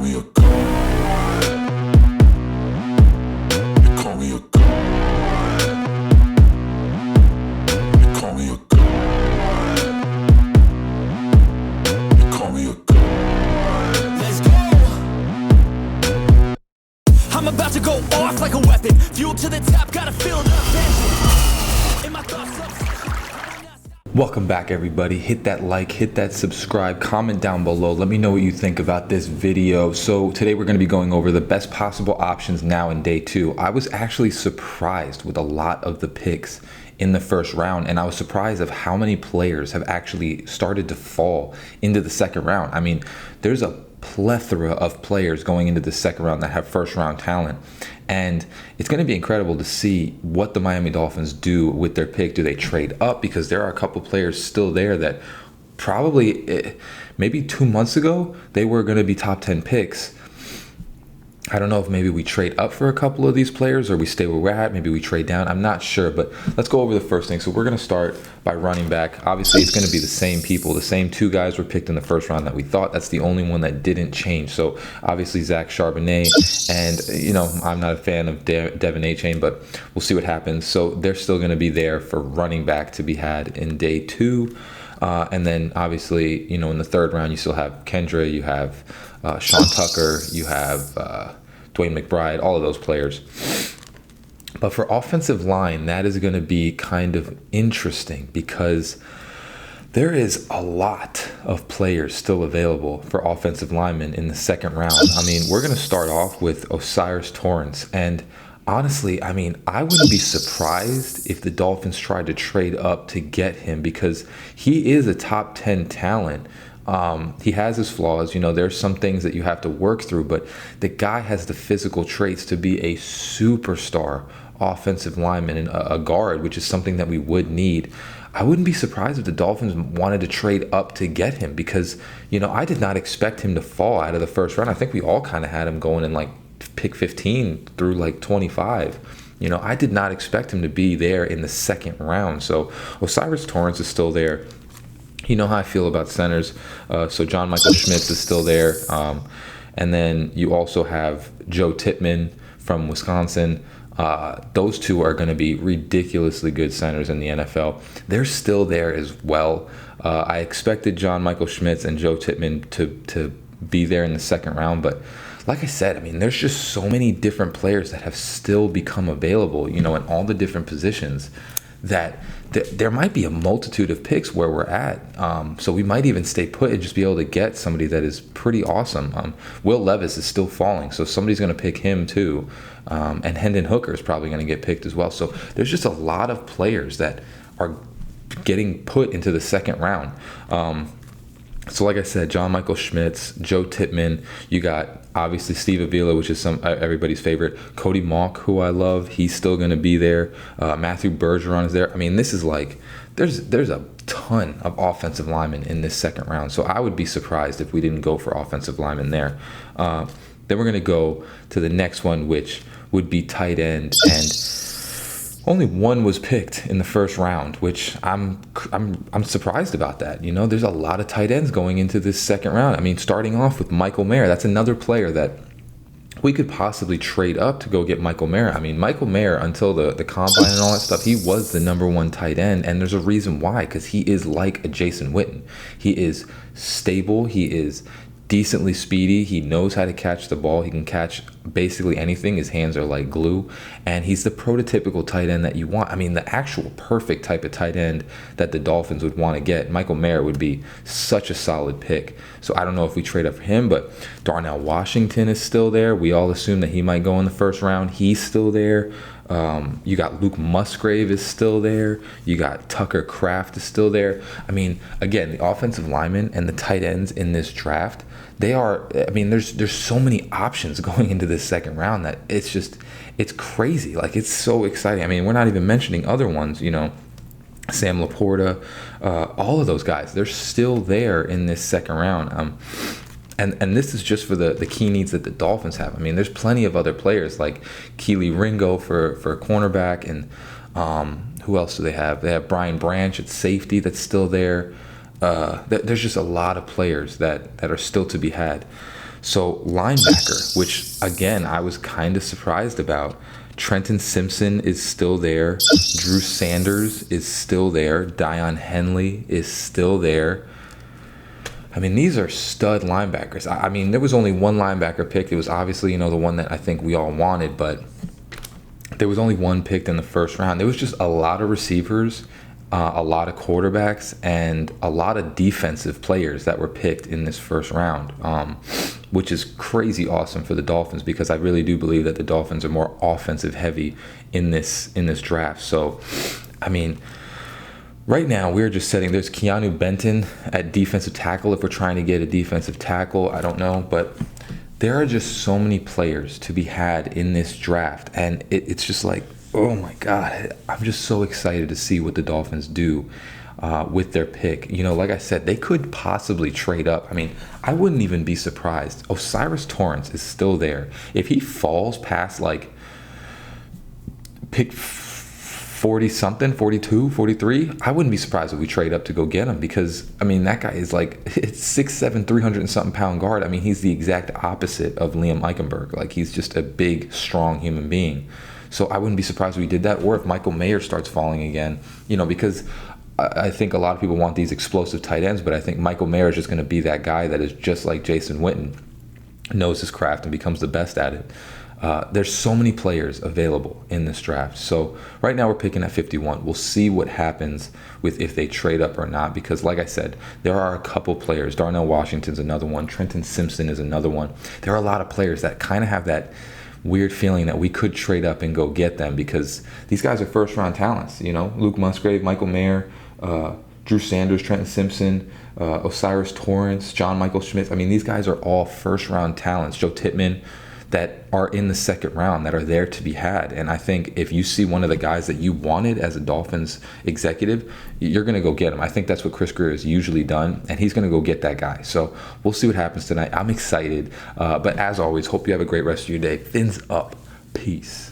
call me a god. They call me a god. They call me a god. They call me a god. Let's go. I'm about to go off like a weapon. Fuel to the top, gotta feel the vengeance. In my thoughts, Welcome back, everybody. Hit that like, hit that subscribe, comment down below. Let me know what you think about this video. So today we're going to be going over the best possible options now in day 2. I was actually surprised with a lot of the picks in the first round, and I was surprised of how many players have actually started to fall into the second round. I mean, there's a plethora of players going into the second round that have first round talent, and it's going to be incredible to see what the Miami Dolphins do with their pick. Do they trade up? Because there are a couple players still there that probably maybe 2 months ago they were going to be top 10 picks. I don't know if maybe we trade up for a couple of these players or we stay where we're at. Maybe we trade down. I'm not sure, but let's go over the first thing. So we're going to start by running back. Obviously, it's going to be the same people. The same 2 guys were picked in the first round that we thought. That's the only one that didn't change. So obviously, Zach Charbonnet, and I'm not a fan of Devin A-Chain, but we'll see what happens. So they're still going to be there for running back to be had in day 2. And then obviously, in the third round, you still have Kendra, you have Sean Tucker, you have Dwayne McBride, all of those players. But for offensive line, that is going to be kind of interesting because there is a lot of players still available for offensive linemen in the second round. I mean, we're going to start off with Osiris Torrance. And honestly, I mean, I wouldn't be surprised if the Dolphins tried to trade up to get him because he is a top 10 talent. He has his flaws. There's some things that you have to work through, but the guy has the physical traits to be a superstar offensive lineman and a guard, which is something that we would need. I wouldn't be surprised if the Dolphins wanted to trade up to get him because, I did not expect him to fall out of the first round. I think we all kind of had him going in like pick 15 through like 25. I did not expect him to be there in the second round. So Osiris Torrance is still there. You know how I feel about centers. So John Michael Schmitz is still there. And then you also have Joe Tippmann from Wisconsin. Those 2 are going to be ridiculously good centers in the NFL. They're still there as well. I expected John Michael Schmitz and Joe Tippmann to be there in the second round. But like I said, I mean, there's just so many different players that have still become available, in all the different positions that there might be a multitude of picks where we're at. So we might even stay put and just be able to get somebody that is pretty awesome. Will Levis is still falling, so somebody's going to pick him too. And Hendon Hooker is probably going to get picked as well. So there's just a lot of players that are getting put into the second round. So like I said, John Michael Schmitz, Joe Tippmann, you got obviously Steve Avila, which is everybody's favorite. Cody Mauch, who I love, he's still going to be there. Matthew Bergeron is there. I mean, this is like, there's a ton of offensive linemen in this second round. So I would be surprised if we didn't go for offensive linemen there. Then we're going to go to the next one, which would be tight end, and only one was picked in the first round, which I'm surprised about that. There's a lot of tight ends going into this second round. I mean, starting off with Michael Mayer, that's another player that we could possibly trade up to go get Michael Mayer. I mean, Michael Mayer, until the combine and all that stuff, he was the #1 tight end, and there's a reason why, because he is like a Jason Witten. He is stable. He is decently speedy. He knows how to catch the ball. He can catch basically anything. His hands are like glue, and he's the prototypical tight end that you want. I mean, the actual perfect type of tight end that the Dolphins would want to get. Michael Mayer would be such a solid pick. So I don't know if we trade up for him, but Darnell Washington is still there. We all assume that he might go in the first round. He's still there. You got Luke Musgrave is still there. You got Tucker Kraft is still there. I mean, again, the offensive linemen and the tight ends in this draft, there's so many options going into this second round that it's crazy. Like, it's so exciting. I mean, we're not even mentioning other ones, Sam Laporta, all of those guys, they're still there in this second round. And this is just for the key needs that the Dolphins have. I mean, there's plenty of other players like Keely Ringo for cornerback, and who else do they have? They have Brian Branch at safety that's still there. There's just a lot of players that are still to be had. So linebacker, which again, I was kind of surprised about. Trenton Simpson is still there. Drew Sanders is still there. Dion Henley is still there. I mean, these are stud linebackers. I mean, there was only one linebacker picked. It was obviously, the one that I think we all wanted, but there was only one picked in the first round. There was just a lot of receivers, a lot of quarterbacks, and a lot of defensive players that were picked in this first round, which is crazy awesome for the Dolphins, because I really do believe that the Dolphins are more offensive heavy in this draft. So, I mean, right now we're just setting, there's Keanu Benton at defensive tackle if we're trying to get a defensive tackle. I don't know, but there are just so many players to be had in this draft, and it's just like, oh my God, I'm just so excited to see what the Dolphins do with their pick. Like I said, they could possibly trade up. I mean, I wouldn't even be surprised. Osiris Torrance is still there. If he falls past like pick 40 something, 42, 43, I wouldn't be surprised if we trade up to go get him, because I mean, that guy is like, it's 6'7", 300 and something pound guard. I mean, he's the exact opposite of Liam Eichenberg. Like, he's just a big, strong human being. So I wouldn't be surprised if we did that, or if Michael Mayer starts falling again, because I think a lot of people want these explosive tight ends, but I think Michael Mayer is just going to be that guy that is just like Jason Witten, knows his craft and becomes the best at it. There's so many players available in this draft. So right now we're picking at 51. We'll see what happens with if they trade up or not, because like I said, there are a couple players. Darnell Washington's another one. Trenton Simpson is another one. There are a lot of players that kind of have that weird feeling that we could trade up and go get them, because these guys are first round talents. Luke Musgrave, Michael Mayer, Drew Sanders, Trenton Simpson, Osiris Torrance, John Michael Schmitz. I mean, these guys are all first round talents. Joe Tittman, that are in the second round, that are there to be had. And I think if you see one of the guys that you wanted as a Dolphins executive, you're going to go get him. I think that's what Chris Grier has usually done, and he's going to go get that guy. So we'll see what happens tonight. I'm excited. But as always, hope you have a great rest of your day. Fins up. Peace.